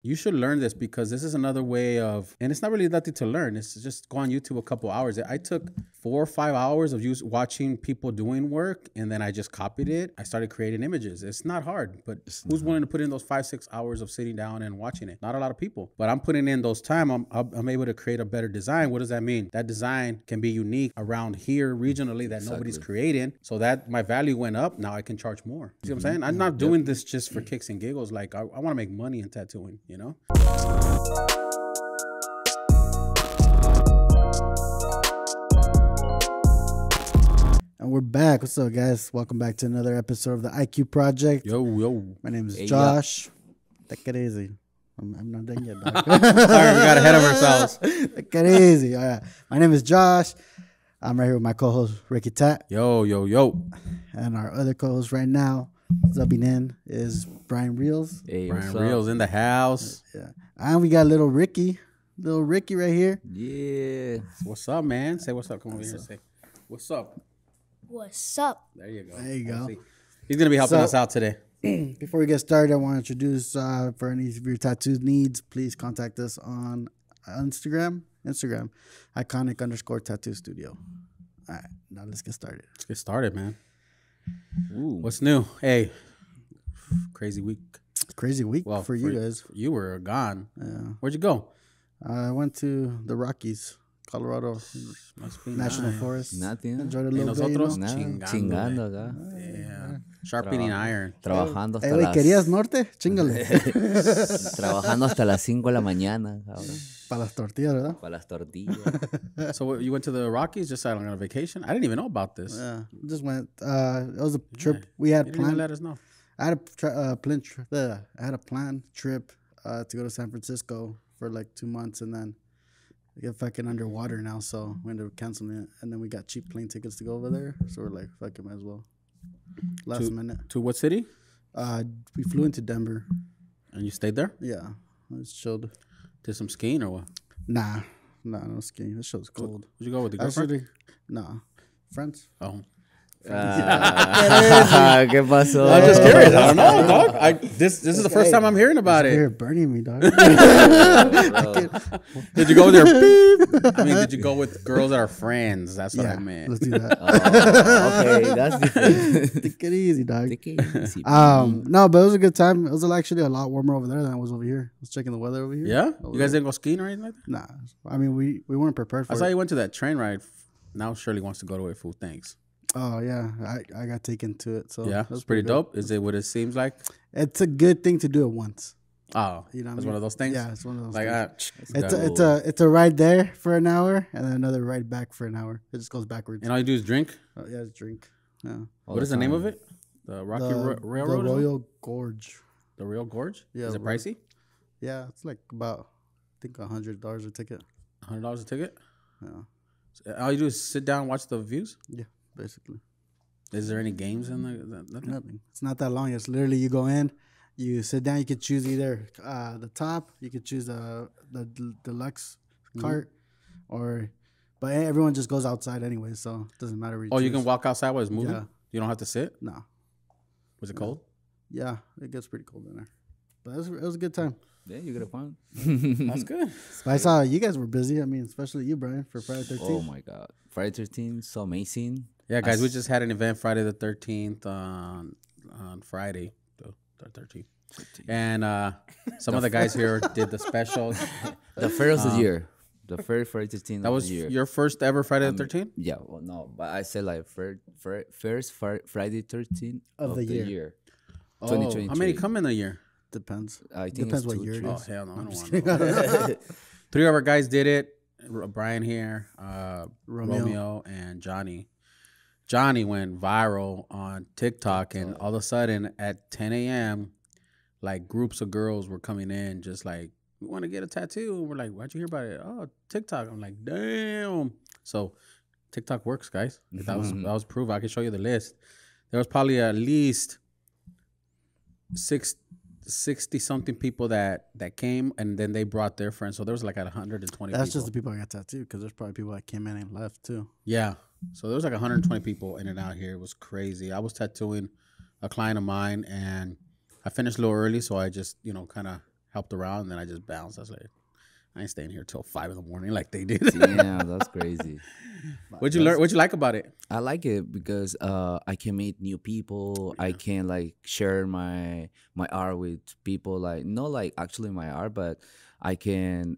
You should learn this because this is another way of, and it's not really nothing to learn. It's just go on YouTube a couple hours. I took 4 or 5 hours of watching people doing work, and then I just copied it. I started creating images. It's not hard, but who's willing to put in those 5-6 hours of sitting down and watching it? Not a lot of people, but I'm putting in those time. I'm able to create a better design. What does that mean? That design can be unique around here regionally that nobody's creating. So that my value went up. Now I can charge more. See what I'm saying? I'm not doing this just for kicks and giggles. Like I want to make money in tattooing, you know? And we're back. What's up, guys? Welcome back to another episode of the IQ Project. Yo. My name is Josh. Take it easy. I'm not done yet, dog. Sorry, we got ahead of ourselves. Take it easy. All right. My name is Josh. I'm right here with my co-host, Ricky Tat. Yo. And our other co-host right now, subbing in, is Brian Reels. Hey, Brian Reels in the house. Yeah. And we got little Ricky right here. Yeah. What's up, man? Say what's up. Come over here and say what's up. What's up? There you go. There you go. He's going to be helping us out today. Before we get started, I want to introduce, for any of your tattoo needs, please contact us on Instagram, iconic_tattoo studio. All right, now let's get started. Let's get started, man. Ooh. What's new? Hey, crazy week. Crazy week for you guys. You were gone. Yeah. Where'd you go? I went to the Rockies, Colorado Must be National nice. Forest. Nothing. Enjoyed a Y little bit, nosotros Chingando acá. Yeah. Sharpening iron. Trabajando hasta Güey, las... ¿querías norte? Chingale. Trabajando hasta las 5 de la mañana, cabrón. Para las tortillas, ¿verdad? Para las tortillas. So you went to the Rockies just on a vacation? I didn't even know about this. Yeah, just went. It was a trip we had You didn't even planned. let us know. I had a planned trip to go to San Francisco for like 2 months, and then I get fucking underwater now, so we ended up canceling it. And then we got cheap plane tickets to go over there, so we're like, fuck it, might as well. Last minute. To what city? We flew into Denver. And you stayed there? Yeah, I just chilled. Did some skiing or what? Nah, no skiing. This show's cold. Did you go with the girlfriend? Actually, nah, friends. Oh. ¿Qué pasó? I'm just curious. I don't know, dog. This is the first time I'm hearing about You're it. burning me, dog. Did you go there? Beep. I mean, did you go with girls that are friends? That's what I meant. Let's do that. Okay, that's different. Take it easy, dog. Take it easy. No, but it was a good time. It was actually a lot warmer over there than it was over here. I was checking the weather over here. Yeah? You guys didn't go skiing or anything like that? Nah, I mean we weren't prepared for I it. saw you went to that train ride. Now Shirley wants to go to it. Food, thanks. Oh yeah, I got taken to it. So Yeah, it was it's pretty good. dope. Is it what it seems like? It's a good thing to do it once. Oh, You know, what I it's mean? one of those things. Yeah, it's one of those. Like, things. It's a ride there for an hour and then another ride back for an hour. It just goes backwards. and all you do is drink. Yeah, it's drink. Yeah. What is the name of it? The Rocky Railroad. The or something? Royal Gorge. The Royal Gorge. Yeah, Is it pricey? Yeah, it's like about I think $100 a ticket. $100 a ticket. Yeah, So all you do is sit down, and watch the views. yeah, basically. Is there any games in there? Nothing? Nothing. It's not that long. It's literally you go in, you sit down. You could choose either the top. You could choose the deluxe cart, but everyone just goes outside anyway, so it doesn't matter. Where You choose. can walk outside while it's moving. Yeah. You don't have to sit. No. Was it cold? Yeah, it gets pretty cold in there, but it was a good time. Yeah, you got a fun. That's good. But I saw you guys were busy. I mean, especially you, Brian, for Friday 13th. Oh my God. Friday 13, so amazing. Yeah, guys, we just had an event Friday the 13th on Friday the 13th, and some of the guys here did the special. The first of the year. The first Friday 13 That of was the year. your first ever Friday the 13th. Yeah, well, no, but I said like first Friday 13 Of of the the year. year. Oh, 2023. how many come in a year? Depends. I think Depends it's what 2, year it 3. Oh is. hell no, I don't just want to. 3 of our guys did it. Brian here, Romeo, and Johnny. Johnny went viral on TikTok, and all of a sudden at 10 a.m., like groups of girls were coming in, just like, we want to get a tattoo. And we're like, why'd you hear about it? Oh, TikTok. I'm like, damn. So TikTok works, guys. That was proof. I can show you the list. There was probably at least 60 something people that came, and then they brought their friends. So there was like at 120 That's people. just the people I got tattooed, because there's probably people that came in and left too. Yeah. So there was like 120 people in and out here. It was crazy. I was tattooing a client of mine, and I finished a little early, so I just, kind of helped around, and then I just bounced. I was like, I ain't staying here till 5 a.m. like they did. Yeah, that's crazy. What'd you learn? What'd you like about it? I like it because I can meet new people. I can like share my art with people. Like not like actually my art, but I can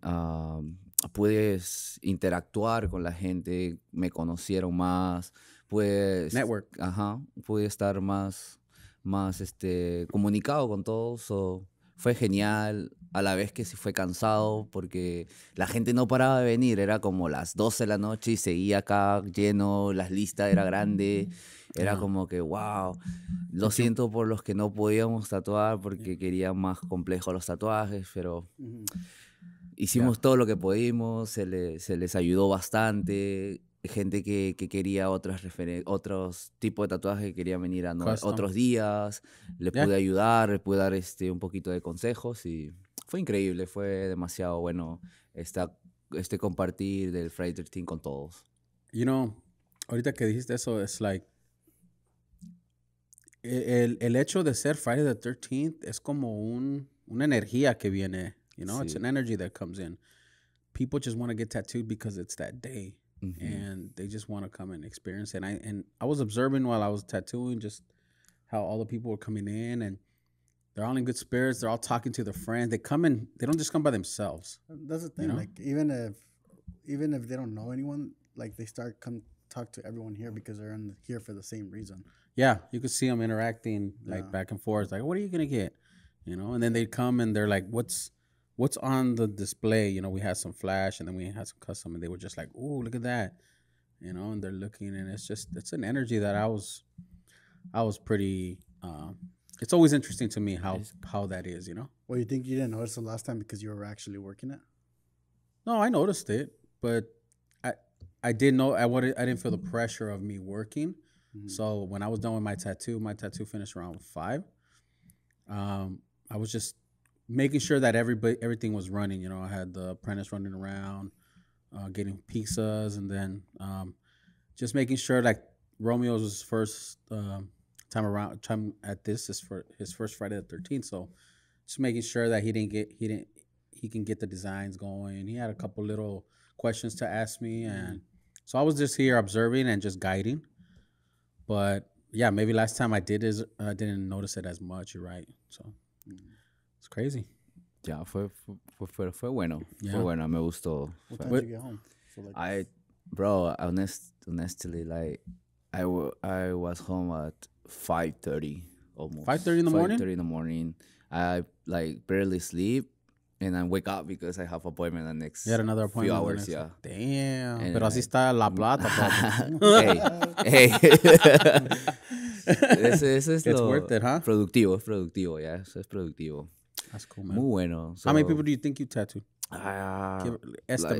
puedes interactuar con la gente. Me conocieron más. Pues Network. ajá, pude estar más comunicado con todos. So, fue genial, a la vez que sí fue cansado porque la gente no paraba de venir, era como las 12 de la noche y seguía acá lleno, las listas era grande, era como que wow, lo siento por los que no podíamos tatuar porque querían más complejos los tatuajes, pero hicimos todo lo que pudimos, se les ayudó bastante. Gente que quería otros tipos de tatuajes que querían venir a otros días, le pude ayudar, le pude dar un poquito de consejos y fue increíble, fue demasiado bueno compartir del Friday 13 con todos. You know, ahorita que dijiste eso, es like el hecho de ser Friday the 13th es como una energía que viene, you know, it's an energy that comes in. People just want to get tattooed because it's that day. And they just want to come and experience it. And I was observing while I was tattooing just how all the people were coming in, and they're all in good spirits. They're all talking to their friends. They come in. They don't just come by themselves. That's the thing. You know? Like even if they don't know anyone, like they start come talk to everyone here because they're here for the same reason. Yeah, you could see them interacting like back and forth. Like, what are you gonna get? You know, and then they come and they're like, what's on the display? You know, we had some flash and then we had some custom, and they were just like, "Ooh, look at that," you know. And they're looking, and it's an energy that I was pretty. It's always interesting to me how that is, you know. Well, you think you didn't notice the last time because you were actually working it? No, I noticed it, but I did know I didn't feel the pressure of me working. So when I was done with my tattoo finished around 5. I was just making sure that everything was running. You know, I had the apprentice running around, getting pizzas, and then just making sure like Romeo's first time at this is for his first Friday the 13th. So just making sure that he can get the designs going. He had a couple little questions to ask me, and so I was just here observing and just guiding. But yeah, maybe last time I didn't notice it as much. You're right. So. It's crazy. Ya, fue bueno. Yeah. Fue bueno, me gustó. What time did you get home? So like Honestly, like, I was home at 5:30 almost. 5:30 in the morning? 5:30 in the morning. I, like, barely sleep, and I wake up because I have appointment the next You had another appointment. few hours, yeah. Damn. And Pero así está La Plata, papi. Hey. Eso es It's worth it, huh? productivo, ya. Eso es productivo. That's cool, man. Muy bueno. How many people do you think you tattooed? Like, un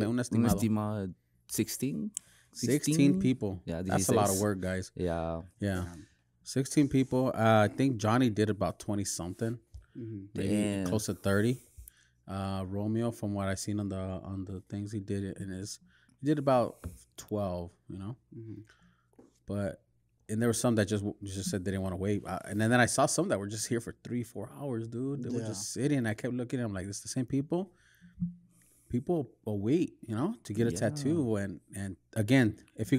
un estimado. estimado 16? 16 people. Yeah, That's a lot of 16. work, guys. Yeah. Yeah. 16 people. I think Johnny did about 20-something. Damn. Close to 30. Romeo, from what I've seen on the things he did he did about 12, you know? But... And there were some that just said they didn't want to wait. And then I saw some that were just here for 3-4 hours, dude. They were just sitting. I kept looking at them like, this the same people? People will wait, you know, to get a tattoo. And again, if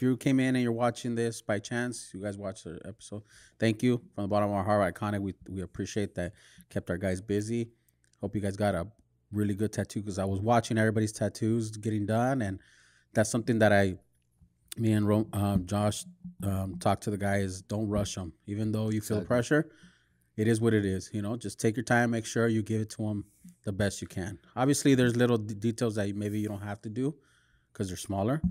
you came in and you're watching this by chance, you guys watched the episode, thank you. From the bottom of our heart, Iconic, we appreciate that. Kept our guys busy. Hope you guys got a really good tattoo, because I was watching everybody's tattoos getting done. And that's something that me and Josh talk to the guys. Don't rush them. Even though you feel pressure, it is what it is. You know, just take your time. Make sure you give it to them the best you can. Obviously, there's little details that maybe you don't have to do because they're smaller,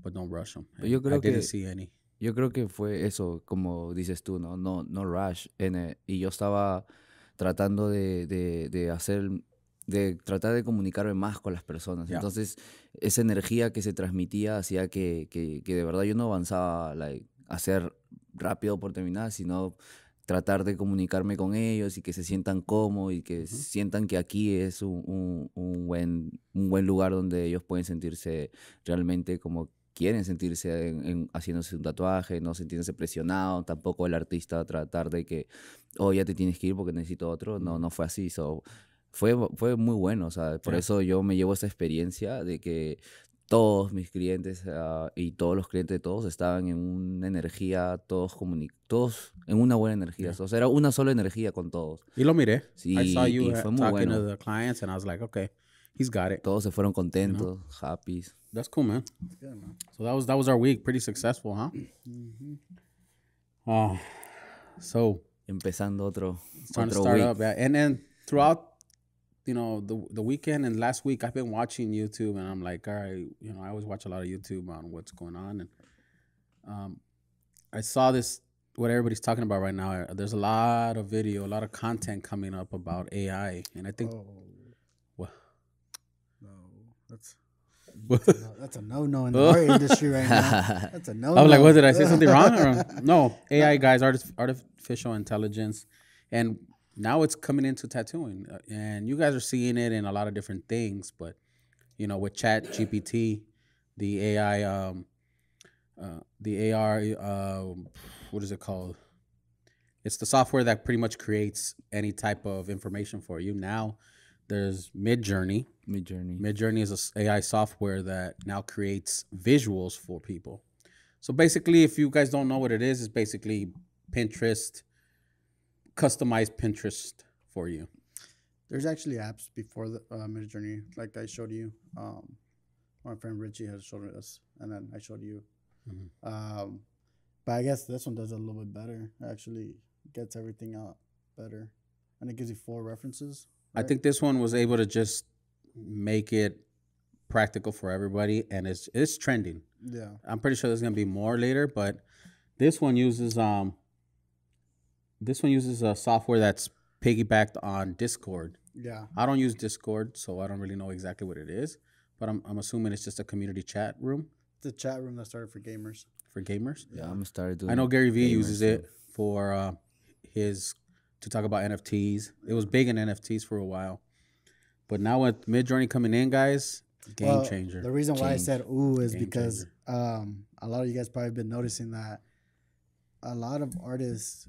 but don't rush them. I didn't see any. Yo creo que fue eso, como dices tú, no rush. Y yo estaba tratando de hacer... de tratar de comunicarme más con las personas. Yeah. Entonces, esa energía que se transmitía hacía que de verdad yo no avanzaba a hacer rápido por terminar, sino tratar de comunicarme con ellos y que se sientan cómodos y que sientan que aquí es un buen lugar donde ellos pueden sentirse realmente como quieren sentirse haciéndose un tatuaje, no sentirse presionado, tampoco el artista tratar de que, ya te tienes que ir porque necesito otro. No fue así. So, fue muy bueno, o sea, por eso yo me llevo esa experiencia de que todos mis clientes y todos los clientes de todos estaban en una energía, todos en una buena energía, o sea, era una sola energía con todos. Y lo miré. I saw Sí, you y fue muy talking to bueno. the clients, and I was like, okay, he's got it. Todos se fueron contentos, happy. That's cool, man. Good, man. So that was our week. Pretty successful, huh? So Empezando trying to otro start week. up, yeah. And then throughout, the weekend and last week, I've been watching YouTube, and I'm like, all right, I always watch a lot of YouTube on what's going on, and I saw what everybody's talking about right now. There's a lot of video, a lot of content coming up about AI, and I think, what? No, that's a no in the art industry right now. That's a no. I was like, what, did I say something wrong? Or? No, AI guys, artificial intelligence, and now it's coming into tattooing, and you guys are seeing it in a lot of different things. But with Chat GPT, the AI, the AR, what is it called? It's the software that pretty much creates any type of information for you. Now, there's Midjourney. Midjourney is an AI software that now creates visuals for people. So basically, if you guys don't know what it is, it's basically Pinterest, customized Pinterest for you. There's actually apps before the Midjourney, like I showed you. My friend Richie has showed us, and then I showed you. Mm-hmm. But I guess this one does it a little bit better. It actually gets everything out better, and it gives you 4 references. Right? I think this one was able to just make it practical for everybody, and it's trending. Yeah, I'm pretty sure there's gonna be more later, but this one uses a software that's piggybacked on Discord. Yeah, I don't use Discord, so I don't really know exactly what it is, but I'm assuming it's just a community chat room. It's a chat room that started for gamers. For gamers? Yeah, I'm started doing. I know Gary Vee uses it for to talk about NFTs. It was big in NFTs for a while, but now with Midjourney coming in, guys, game changer. The reason why I said "ooh" is Game because a lot of you guys probably been noticing that a lot of artists,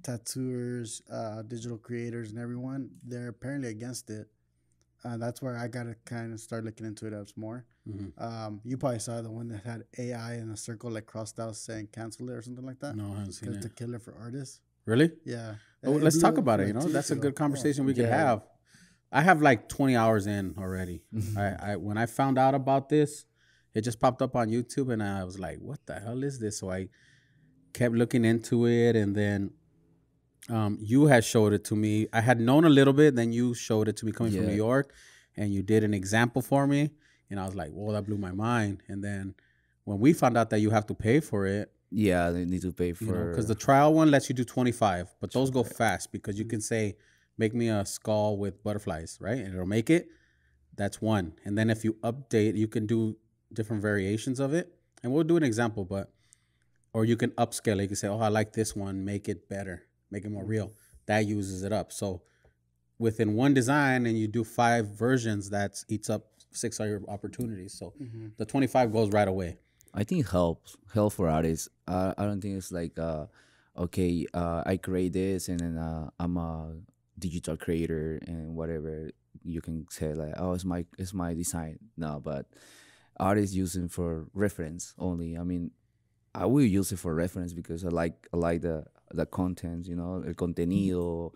tattooers, digital creators, and everyone, they're apparently against it. That's where I gotta kind of start looking into it as more. Mm-hmm. You probably saw the one that had AI in a circle like crossed out saying cancel it or something like that. No, I haven't seen it. To kill it for artists. Really? Yeah. Well, let's talk about it. That's a good conversation we could have. I have like 20 hours in already. I when I found out about this, it just popped up on YouTube, and I was like, "What the hell is this?" So I kept looking into it, and then you had showed it to me. I had known a little bit, then you showed it to me coming from New York, and you did an example for me, and I was like, "Whoa, that blew my mind." And then when we found out that you have to pay for it, they need to pay for, because the trial one lets you do 25, but those go fast because you can say, "Make me a skull with butterflies," right? And it'll make it. That's one. And then if you update, you can do different variations of it, and we'll do an example, or you can upscale it. You can say, "Oh, I like this one, make it better. Make it more real." That uses it up. So within one design, and you do 5 versions, that eats up 6 of your opportunities. So the 25 goes right away. I think help for artists. I don't think it's like okay, I create this and then I'm a digital creator and whatever. You can say like, oh, it's my design. No, but artists using for reference only. I mean, I will use it for reference because I like the content, el contenido,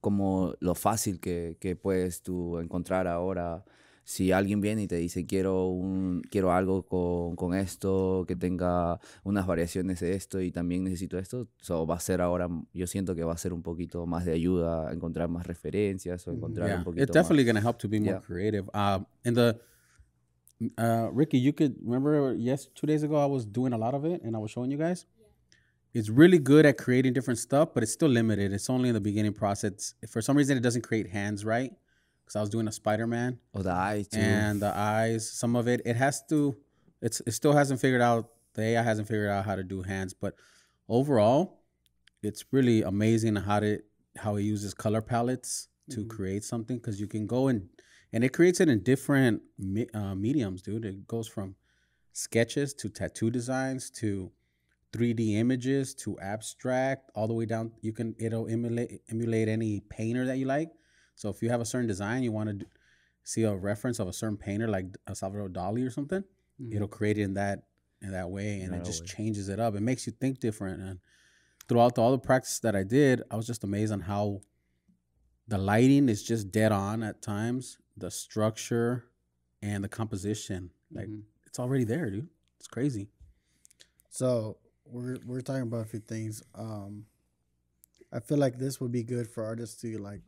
como lo fácil que puedes tú encontrar ahora. Si alguien viene y te dice quiero algo con esto, que tenga unas variaciones de esto y también necesito esto, va a ser ahora, yo siento que va a ser un poquito más de ayuda, encontrar más referencias o encontrar un poquito it's definitely going to help to be more creative. Ricky, you could remember 2 days ago I was doing a lot of it and I was showing you guys. It's really good at creating different stuff, but it's still limited. It's only in the beginning process. For some reason, it doesn't create hands right. Because I was doing a Spider-Man. Oh, the eyes too. And the eyes, some of it has to, it still hasn't figured out, the AI hasn't figured out how to do hands. But overall, it's really amazing how it uses color palettes to create something. Because you can go and it creates it in different mediums, dude. It goes from sketches to tattoo designs to 3D images to abstract, all the way down. It'll emulate any painter that you like. So if you have a certain design, you want to see a reference of a certain painter like a Salvador Dali or something, it'll create it in that way, and it just changes it up. It makes you think different. And throughout all the practice that I did, I was just amazed on how the lighting is just dead on at times, the structure and the composition. Like it's already there, dude. It's crazy. So we're talking about a few things. I feel like this would be good for artists to, like,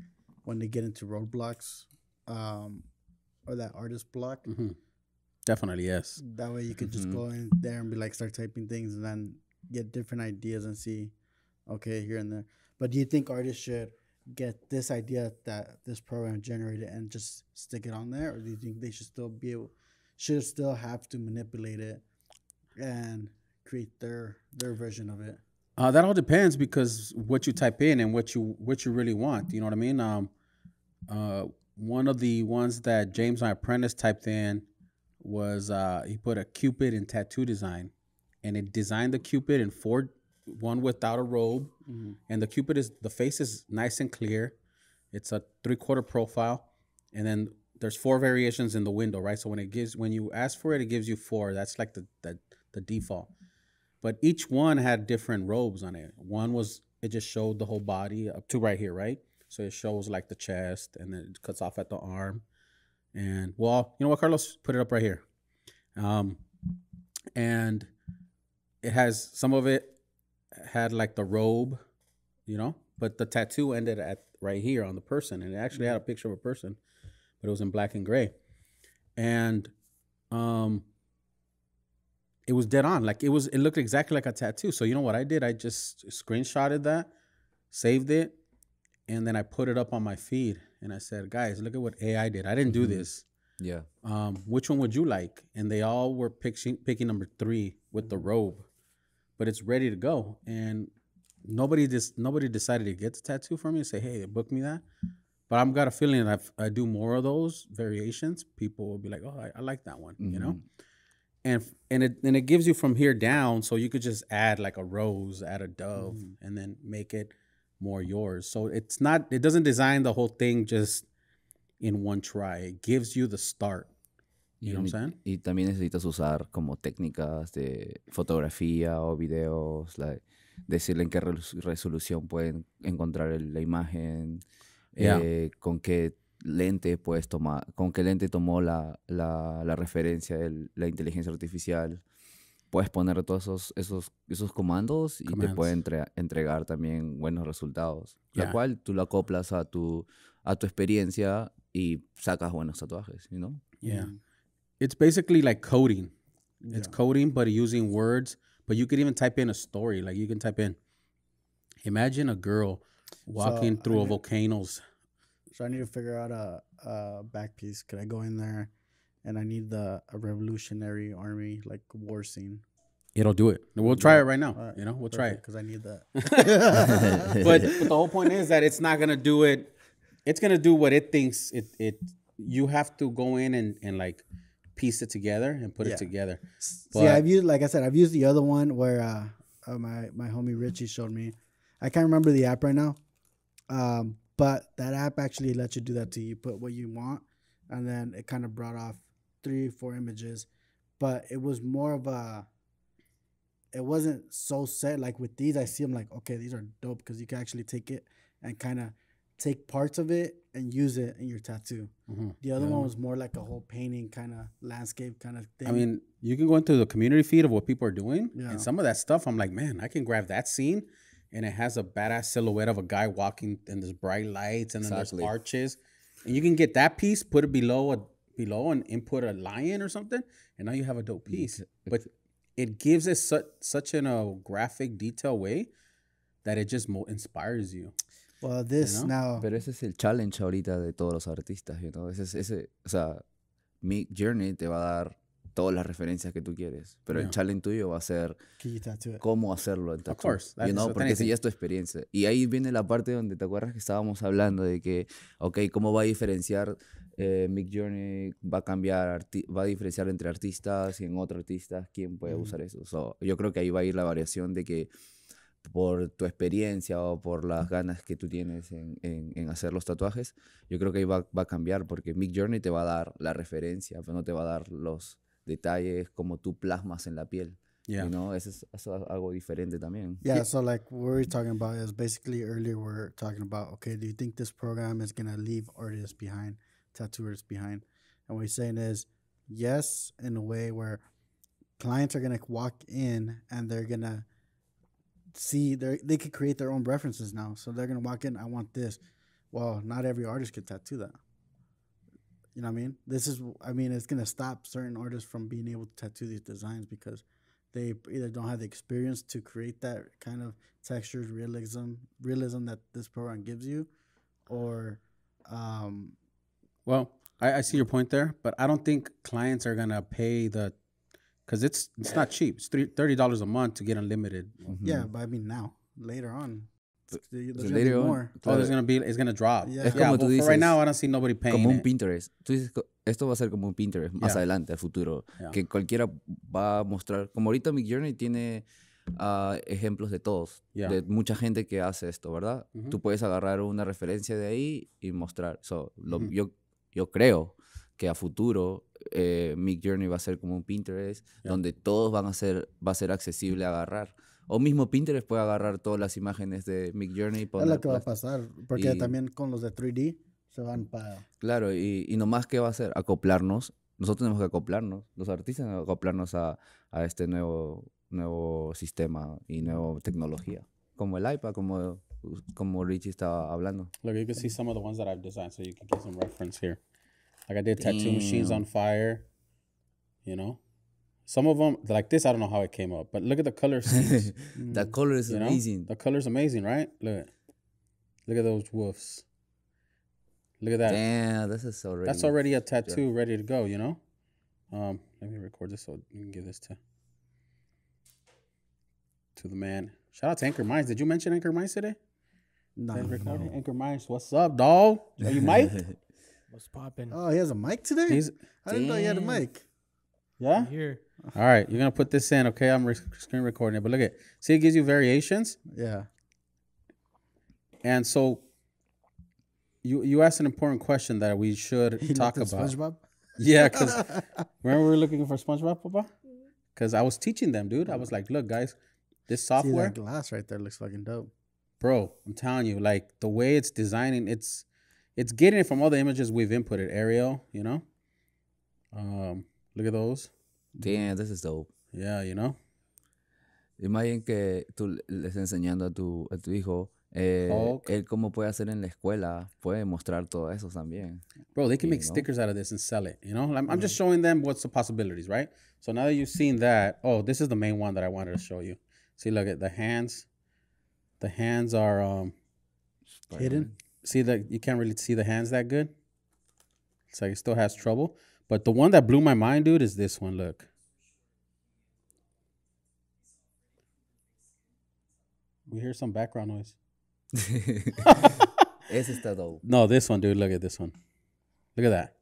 when they get into roadblocks, or that artist block. Definitely, yes. That way you could just go in there and be like, start typing things and then get different ideas and see, okay, here and there. But do you think artists should get this idea that this program generated and just stick it on there, or do you think they should still have to manipulate it and create their version of it? That all depends, because what you type in and what you really want. You know what I mean? One of the ones that James, my apprentice, typed in was he put a Cupid in tattoo design, and it designed the Cupid in one without a robe, and the face is nice and clear. It's a 3/4 profile, and then there's 4 variations in the window, right? So when you ask for it, it gives you 4. That's like the default. But each one had different robes on it. One was, it just showed the whole body up to right here, right? So it shows like the chest, and then it cuts off at the arm. And well, you know what, Carlos? Put it up right here. And it has, some of it had like the robe, you know, but the tattoo ended at right here on the person. And it actually had a picture of a person, but it was in black and gray. And it was dead on. Like it looked exactly like a tattoo. So you know what I did? I just screenshotted that, saved it, and then I put it up on my feed. And I said, guys, look at what AI did. I didn't do this. Yeah. Which one would you like? And they all were picking number 3 with the robe. But it's ready to go. And nobody decided to get the tattoo for me and say, hey, book me that. But I've got a feeling if I do more of those variations, people will be like, oh, I like that one, you know? And it gives you from here down, so you could just add like a rose, add a dove, and then make it more yours. So it doesn't design the whole thing just in one try. It gives you the start. You know what I'm saying? Y también necesitas usar como técnicas de fotografía o videos, like, decirle en qué resolución pueden encontrar la imagen, con qué lente puedes tomar, con qué lente tomó la referencia de la inteligencia artificial. Puedes poner todos esos comandos y te puede entregar también buenos resultados. La cual tú lo acoplas a tu experiencia y sacas buenos tatuajes, you know? Yeah. It's basically like coding. It's coding, but using words. But you could even type in a story. Like you can type in, imagine a girl walking through a volcanoes. So I need to figure out a back piece. Could I go in there and I need a Revolutionary Army, like, war scene? It'll do it. We'll try it right now. Right. You know, we'll try it. Because I need that. But the whole point is that it's not going to do it. It's going to do what it thinks it. You have to go in and like piece it together and put it together. See, I've used the other one where my homie Richie showed me. I can't remember the app right now. But that app actually lets you do that too. You put what you want, and then it kind of brought off 3 or 4 images. But it was more of it wasn't so set. Like with these, I see them like, okay, these are dope, because you can actually take it and kind of take parts of it and use it in your tattoo. The other one was more like a whole painting kind of landscape kind of thing. I mean, you can go into the community feed of what people are doing, and some of that stuff, I'm like, man, I can grab that scene, and it has a badass silhouette of a guy walking, and there's bright lights, and then there's arches, and you can get that piece, put it below and input a lion or something, and now you have a dope piece. But it gives it such in a graphic detail way that it just inspires you. Well, this now... Pero ese es el challenge ahorita de todos los artistas, you know? O sea, mi journey te va a dar todas las referencias que tú quieres, pero el challenge tuyo va a ser cómo hacerlo en tattoo. Of course. You know? Porque esa ya es tu experiencia. Y ahí viene la parte donde te acuerdas que estábamos hablando de que, ok, ¿cómo va a diferenciar Midjourney va a cambiar, va a diferenciar entre artistas y en otros artistas quién puede usar eso. So, yo creo que ahí va a ir la variación de que por tu experiencia o por las ganas que tú tienes en hacer los tatuajes, yo creo que ahí va a cambiar porque Midjourney te va a dar la referencia, pero no te va a dar los detalles como tú plasmas en la piel. Yeah. You know, eso es algo diferente también. Yeah, so like what we're talking about is basically earlier we're talking about, okay, do you think this program is going to leave artists behind, tattoo artists behind? And what we're saying is yes, in a way where clients are going to walk in and they're going to see, they could create their own references now. So they're going to walk in, I want this. Well, not every artist could tattoo that. You know what I mean? It's going to stop certain artists from being able to tattoo these designs because they either don't have the experience to create that kind of textured realism that this program gives you, or Well, I see your point there, but I don't think clients are gonna pay because it's not cheap. It's $30 a month to get unlimited. yeah, but I mean now, later on, there's gonna be later on, more. Oh, it's gonna drop. Yeah. Es como tú for right dices, now, I don't see nobody paying como un it. Pinterest. Tú dices, esto va a ser como un Pinterest más Yeah. adelante, al futuro. Yeah. Que cualquiera va a mostrar. Como ahorita Midjourney tiene ejemplos de todos. Yeah. De mucha gente que hace esto, ¿verdad? Tú puedes agarrar una referencia de ahí y mostrar. So, yo creo que a futuro Midjourney va a ser como un Pinterest donde todos va a ser accesible a agarrar. O mismo Pinterest puede agarrar todas las imágenes de Midjourney y Es lo que va a ponerlas. pasar, porque Y- también con los de 3D se van para... Claro, y nomás que va a hacer acoplarnos. Nosotros tenemos que acoplarnos, los artistas tenemos que acoplarnos a este nuevo sistema y nueva tecnología. Como el iPad, como Richie estaba hablando. Look, you can see some of the ones that I've designed, so you can get some reference here. Like I did tattoo machines on fire. You know, some of them like this. I don't know how it came up, but look at the color schemes. The color is You know? amazing. The color's amazing, right? Look at those woofs. Look at that. Damn, this is already. That's already a tattoo ready to go, you know? Let me record this so you can give this to the man. Shout out to Anchor Minds. Did you mention Anchor Minds today? No, Guys recording? Anchor Minds, what's up, dog? Are you mic'd? What's popping? Oh, he has a mic today? I didn't know he had a mic. Yeah? Here. All right, you're going to put this in, okay? I'm screen recording it. But look at see, it gives you variations. Yeah. And so you asked an important question that we should He talk looked about. at SpongeBob? Yeah, because remember we were looking for SpongeBob, Papa? Because I was teaching them, dude. I was like, look, guys, this See software, that glass right there looks fucking dope. bro, I'm telling you, like the way it's designing, it's getting it from all the images we've inputted. Ariel, you know? Look at those. Damn, this is dope. Yeah, you know? Imaginen que tú le estás enseñando a tu hijo. Hulk. Él cómo puede hacer en la escuela, puede mostrar todo eso también. Bro, they can make You know? stickers out of this and sell it, you know? I'm just showing them what's the possibilities, right? So now that you've seen that, oh, this is the main one that I wanted to show you. See, look at the hands. The hands are Hidden? see that you can't really see the hands that good. It's like it still has trouble. But the one that blew my mind, dude, is this one. Look. We hear some background noise. Ese está dope. No, this one, dude. Look at this one. Look at that.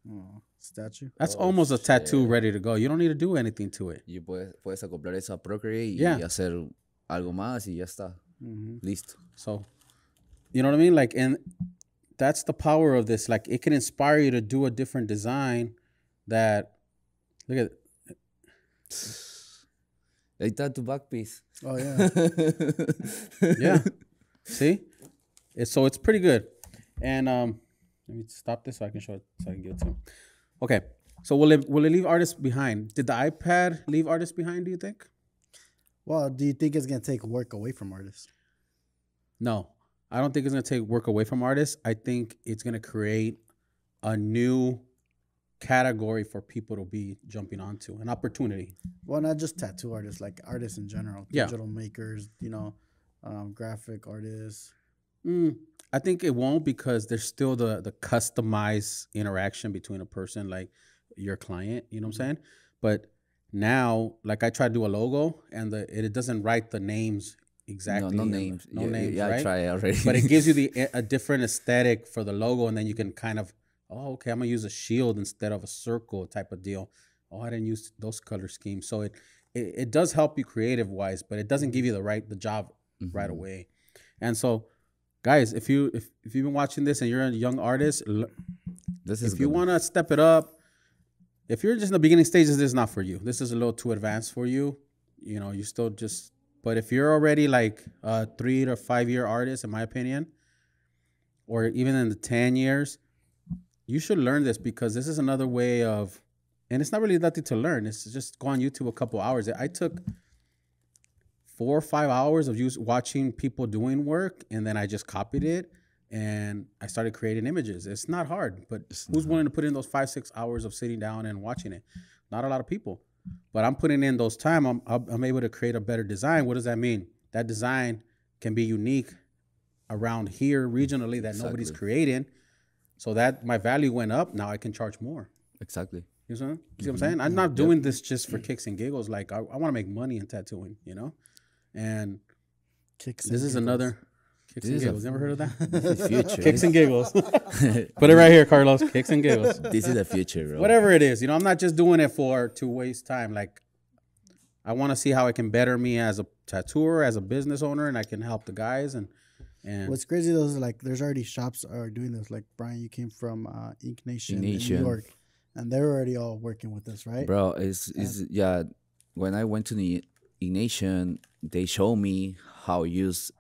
Oh, statue? That's Oh, almost a tattoo shit. ready to go. You don't need to do anything to it. Y puedes acoplar eso a Procreate y Yeah. hacer algo más y ya está. Listo. So, you know what I mean? Like, and that's the power of this. Like, it can inspire you to do a different design that, look at Ahí está tu back piece. Oh, yeah. yeah. See? So it's pretty good. And let me stop this so I can show it, so I can give it to him. Okay. So will it leave artists behind? Did the iPad leave artists behind, do you think? Well, do you think it's going to take work away from artists? No. I don't think it's going to take work away from artists. I think it's going to create a new category for people to be jumping onto, an opportunity. Well, not just tattoo artists, like artists in general. Yeah. Digital makers, graphic artists. I think it won't because there's still the customized interaction between a person, like your client, you know what I'm saying? But now, like I try to do a logo and it doesn't write the names exactly. No names. No Yeah, names, yeah, right? I tried already. But it gives you a different aesthetic for the logo, and then you can kind of Oh, okay, I'm gonna use a shield instead of a circle type of deal. Oh, I didn't use those color schemes. So it does help you creative wise, but it doesn't give you the job right away. And so, guys, if you've been watching this and you're a young artist, if you want to step it up, if you're just in the beginning stages, this is not for you. This is a little too advanced for you. You know, you still just. But if you're already like a 3 to 5 year artist, in my opinion, or even in the 10 years, you should learn this because this is another way of, and it's not really nothing to learn. It's just go on YouTube a couple hours. I took 4 or 5 hours of watching people doing work, and then I just copied it, and I started creating images. It's not hard, but who's willing to put in those 5-6 hours of sitting down and watching it? Not a lot of people. But I'm putting in those time. I'm able to create a better design. What does that mean? That design can be unique around here regionally that nobody's creating. So that my value went up. Now I can charge more. Exactly. You see what I'm saying? I'm not doing this just for kicks and giggles. Like I want to make money in tattooing, you know? And Kicks this is another kicks and giggles. Never heard of that? This is future. Kicks and giggles. Put it right here, Carlos. Kicks and giggles. This is the future, bro. Whatever it is, you know, I'm not just doing it to waste time. Like, I want to see how it can better me as a tattooer, as a business owner, and I can help the guys. And what's crazy though is like there's already shops are doing this. Like Brian, you came from Ink Nation in New York, and they're already all working with this, right? Bro, yeah. When I went to the Ink Nation, they showed me how to use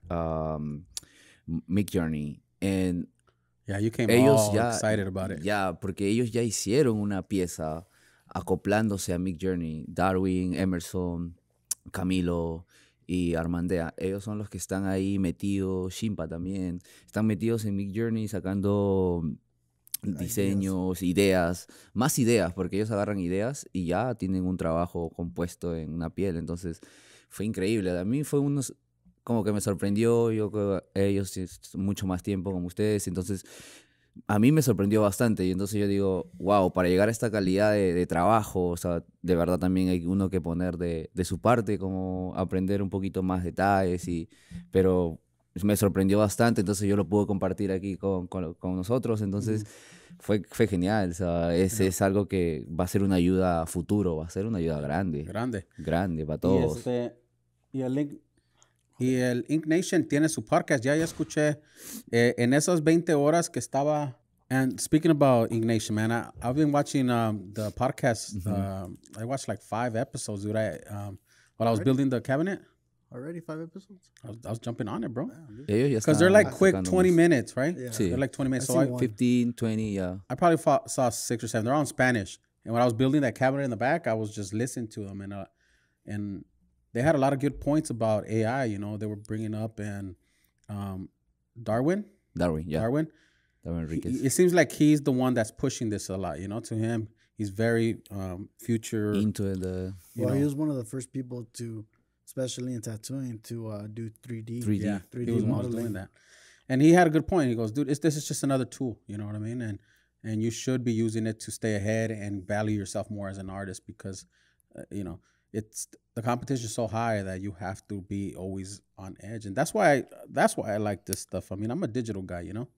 Midjourney, and yeah, you came ellos all excited about it. Yeah, porque ellos ya hicieron una pieza acoplándose a Midjourney. Darwin, Emerson, Camilo y Armandea, ellos son los que están ahí metidos. Shimpa también están metidos en Midjourney sacando diseños, ideas, más ideas, porque ellos agarran ideas y ya tienen un trabajo compuesto en una piel. Entonces fue increíble. A mí fue como que me sorprendió. Yo creo que ellos mucho más tiempo como ustedes, entonces a mí me sorprendió bastante. Y entonces yo digo, wow, para llegar a esta calidad de trabajo, o sea, de verdad también hay uno que poner de su parte, como aprender un poquito más detalles, pero me sorprendió bastante, entonces yo lo pude compartir aquí con nosotros. Entonces fue genial. O sea, es algo que va a ser una ayuda a futuro, va a ser una ayuda grande para todos. Y el Ink Nation tiene su podcast. Ya escuché en esas 20 horas que estaba. And speaking about Ink Nation, man, I've been watching the podcast. I watched like 5 episodes, dude. While I was building the cabinet. Already 5 episodes? I was jumping on it, bro. Because they're like quick 20 minutes, right? Yeah. Sí. They're like 20 minutes. I So 15, 20, yeah. I probably saw 6 or 7. They're all in Spanish. And when I was building that cabinet in the back, I was just listening to them. And they had a lot of good points about AI, you know, they were bringing up. And Darwin, Enriquez. it seems like he's the one that's pushing this a lot, you know, to him. He's very future. Into the... Well, he was one of the first people to, especially in tattooing, to do 3D. 3D. Yeah, 3D he was modeling. doing that. And he had a good point. He goes, dude, this is just another tool, you know what I mean? And you should be using it to stay ahead and value yourself more as an artist because, you know, the competition is so high that you have to be always on edge. And that's why I like this stuff. I mean, I'm a digital guy, you know?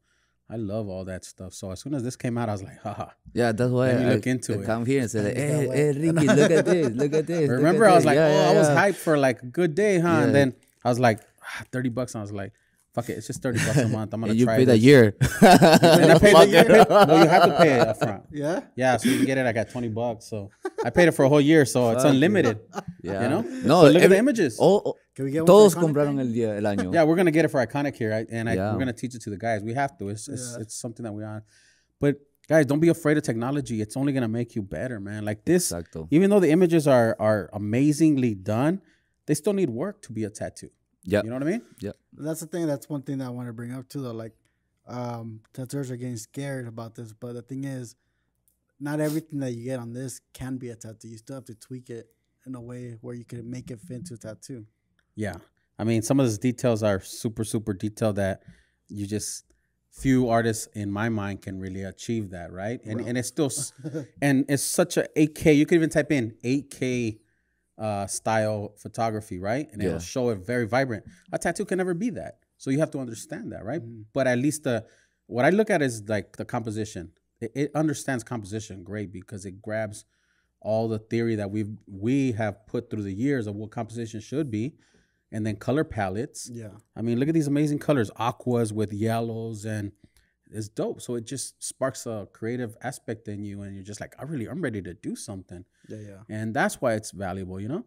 I love all that stuff. So as soon as this came out, I was like, haha. Yeah, that's why I look into it. Come here and say, hey, Ricky, look at this. Remember, I was like, I was hyped for like a good day, huh? Yeah. And then I was like, $30. And I was like, fuck it, it's just $30 a month. I'm gonna try you paid this. a year. And I paid well, you have to pay it up front. Yeah? Yeah, so you can get it like at $20. So I paid it for a whole year, so it's unlimited. Yeah. You know? No, so look at the images. Can we get one Todos for Iconic? compraron el año. Yeah, we're gonna get it for Iconic here, right? And Yeah. we're gonna teach it to the guys. We have to. It's something that we are. But guys, don't be afraid of technology. It's only gonna make you better, man. Like this, Exacto. even though the images are amazingly done, they still need work to be a tattoo. Yeah. You know what I mean? Yeah. That's the thing. That's one thing that I want to bring up too, though. Like, tattooers are getting scared about this, but the thing is, not everything that you get on this can be a tattoo. You still have to tweak it in a way where you can make it fit into a tattoo. Yeah. I mean, some of those details are super, super detailed that you just few artists in my mind can really achieve that, right? And it's still and it's such a 8K. You could even type in 8K style photography, right? And it'll show it very vibrant. A tattoo can never be that. So you have to understand that, right? But at least what I look at is like the composition. it understands composition great because it grabs all the theory that we have put through the years of what composition should be, and then color palettes. Yeah. I mean, look at these amazing colors, aquas with yellows, and it's dope. So it just sparks a creative aspect in you, and you're just like, I'm ready to do something. Yeah. And that's why it's valuable, you know?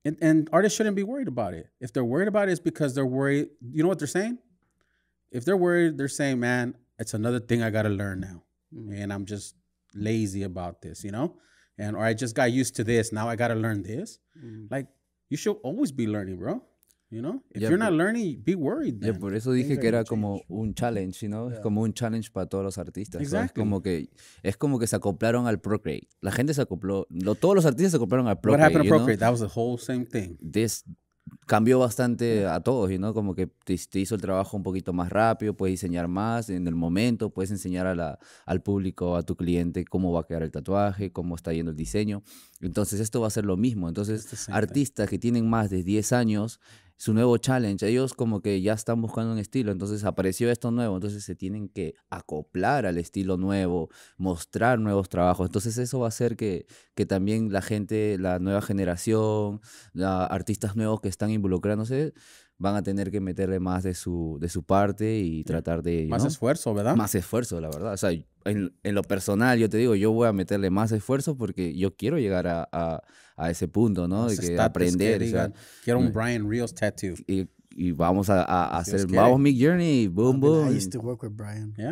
And artists shouldn't be worried about it. If they're worried about it, it's because they're worried. You know what they're saying? If they're worried, they're saying, man, it's another thing I got to learn now. And I'm just lazy about this, you know? Or I just got used to this. Now I got to learn this. Like, you should always be learning, bro. You know? If you're not learning, be worried then. Por eso dije que era como un challenge, you know? Es como un challenge para todos los artistas. Exactly. Es como que se acoplaron al Procreate. La gente se acopló, todos los artistas se acoplaron al Procreate. What happened to Procreate? That was the whole same thing. Cambió bastante a todos, ¿no? Como que te hizo el trabajo un poquito más rápido, puedes diseñar más en el momento, puedes enseñar al público, a tu cliente, cómo va a quedar el tatuaje, cómo está yendo el diseño. Entonces esto va a ser lo mismo. Entonces artistas que tienen más de 10 años, su nuevo challenge, ellos como que ya están buscando un estilo, entonces apareció esto nuevo, entonces se tienen que acoplar al estilo nuevo, mostrar nuevos trabajos, entonces eso va a hacer que también la gente, la nueva generación, artistas nuevos que están involucrándose, van a tener que meterle más de su parte y tratar de... Más esfuerzo, ¿verdad? Más esfuerzo, la verdad. O sea, en lo personal, yo te digo, yo voy a meterle más esfuerzo porque yo quiero llegar a ese punto, ¿no? De que aprender. Que digan, quiero un Brian Reels tattoo. Y vamos a hacer, vamos Mid Journey, boom, boom. I used to work with Brian. Yeah.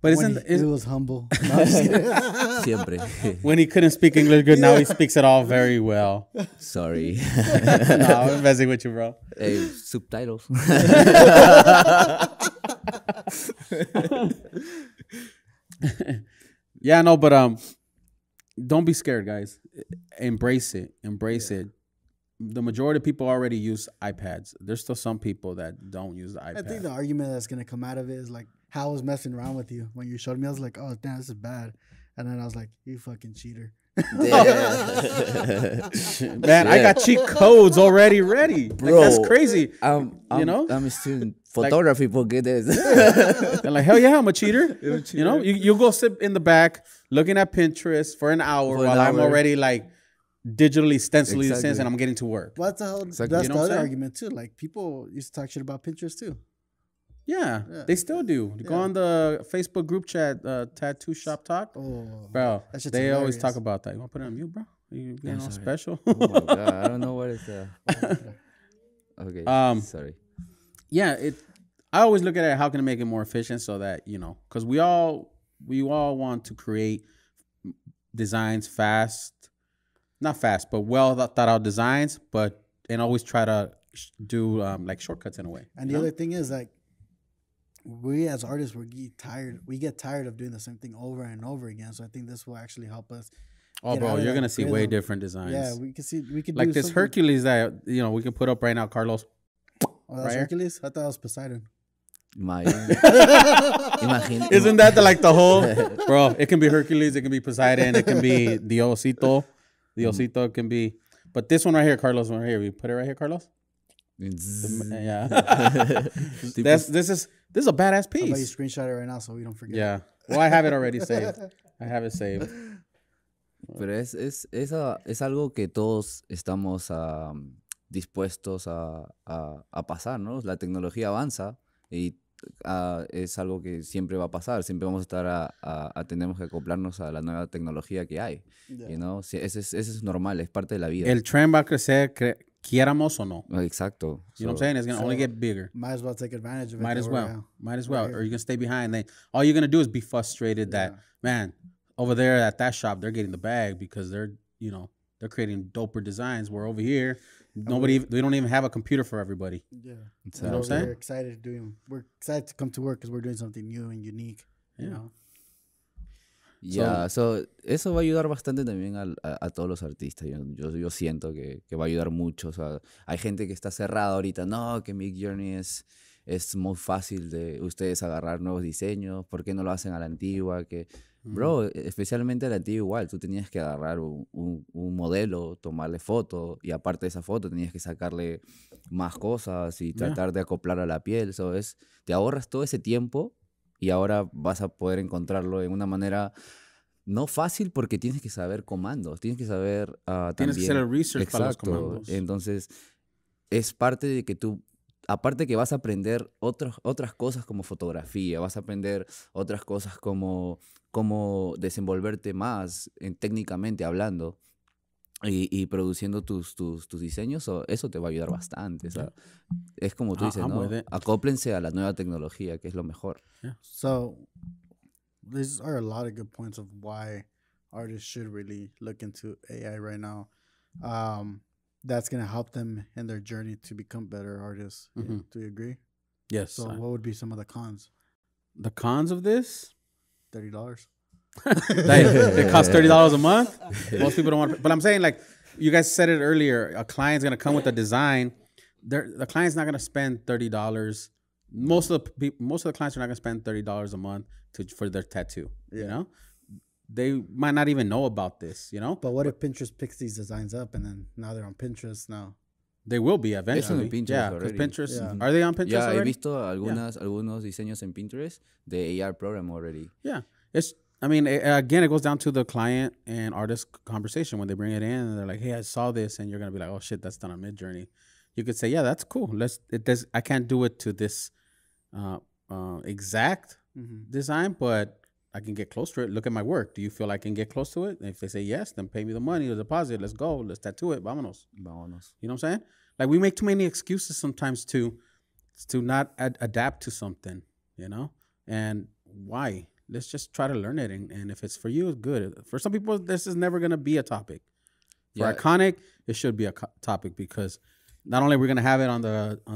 But He was humble. No, I'm just kidding. Siempre. When he couldn't speak English good, now he speaks it all very well. Sorry. No, I'm messing with you, bro. Hey, subtitles. Yeah, no, but don't be scared, guys. Embrace it. Embrace it. The majority of people already use iPads. There's still some people that don't use the iPad. I think the argument that's going to come out of it is like, how I was messing around with you. When you showed me, I was like, oh, damn, this is bad. And then I was like, you fucking cheater. Man, I got cheat codes already ready. Bro, like, that's crazy. You know? I'm a student. Photography, forget this. They're like, hell yeah, I'm a cheater. You know, you go sit in the back looking at Pinterest for an hour while I'm already like digitally stenciling this and I'm getting to work. Well, that's the other argument too. Like people used to talk shit about Pinterest too. Yeah, they still do. Go on the Facebook group chat, Tattoo Shop Talk. Oh, bro, they hilarious. always talk about that. You want to put it on mute, bro? You being all special? Oh my God, I don't know what it's okay, sorry. Yeah, I always look at it, how can I make it more efficient so that, you know, because we all want to create designs fast, not fast, but well thought out designs, and always try to do like shortcuts in a way. And the other thing is like, we as artists, we get tired of doing the same thing over and over again. So I think this will actually help us. Oh, bro, you're going to see way different designs. Yeah, we could like do this something. Hercules that, you know, we can put up right now, Carlos. Oh, that's right Hercules? I thought it was Poseidon. Imagine. Isn't that the whole, bro, it can be Hercules, it can be Poseidon, it can be Diosito. Diosito can be, but this one right here, Carlos, one right here, we put it right here, Carlos? Yeah. This is a badass piece. How about you screenshot it right now so we don't forget? Yeah. Well, I have it already saved. I have it saved. Pero es algo que todos estamos dispuestos a pasar, ¿no? La tecnología avanza y es algo que siempre va a pasar. Siempre vamos a estar tenemos que acoplarnos a la nueva tecnología que hay. Yeah. You know? Eso es normal, es parte de la vida. El trend va a crecer, quiéramos o no. Exacto. You know what I'm saying? It's going to only get bigger. Might as well take advantage of it. Might as well. Right. Or you're going to stay behind. Then all you're going to do is be frustrated that, man, over there at that shop, they're getting the bag because they're creating doper designs. Where over here, we don't even have a computer for everybody. Yeah. You know what I'm saying? We're excited to come to work because we're doing something new and unique. Yeah. You know? Yeah, so eso va a ayudar bastante también a todos los artistas. Yo siento que va a ayudar mucho. O sea, hay gente que está cerrada ahorita. No, que Mid Journey es muy fácil de ustedes agarrar nuevos diseños. ¿Por qué no lo hacen a la antigua? Bro, especialmente a la antigua igual. Tú tenías que agarrar un modelo, tomarle foto. Y aparte de esa foto tenías que sacarle más cosas y tratar de acoplar a la piel. Te ahorras todo ese tiempo. y ahora vas a poder encontrarlo de una manera no fácil porque tienes que saber comandos, tienes que saber Tienes que hacer también. el research para los Exacto. comandos. Entonces, es parte de que tú, aparte que vas a aprender otras cosas como fotografía, vas a aprender otras cosas como cómo desenvolverte más técnicamente hablando y produciendo tus diseños, eso te va a ayudar bastante. O sea, es como tú dices, I'm with ¿no? it. Acóplense a la nueva tecnología, que es lo mejor. So these are a lot of good points of why artists should really look into AI right now. That's gonna help them in their journey to become better artists. Mhm. Do you agree? Yes. So what would be some of the cons? The cons of this? $30. It costs $30 a month. Most people don't want to. But I'm saying, like, you guys said it earlier, a client's going to come with a design. The client's not going to spend $30. Most of the clients are not going to spend $30 a month for their tattoo. You know? They might not even know about this, you know? But what if Pinterest picks these designs up and then now they're on Pinterest now? They will be eventually. Eso en Pinterest yeah, because already. Pinterest, Yeah. are they on Pinterest Ya he already? visto algunos diseños en Pinterest de AR program already. Yeah. Again, it goes down to the client and artist conversation when they bring it in and they're like, hey, I saw this, and you're going to be like, oh shit, that's done on Midjourney. You could say, yeah, that's cool. I can't do it to this exact design, but I can get close to it. Look at my work. Do you feel I can get close to it? And if they say yes, then pay me the money, the deposit. Let's go. Let's tattoo it. Vámonos. Vámonos. You know what I'm saying? Like, we make too many excuses sometimes to not adapt to something, you know? And why? Let's just try to learn it. And if it's for you, it's good. For some people, this is never going to be a topic. For Iconic, it should be a topic because not only we're going to have it on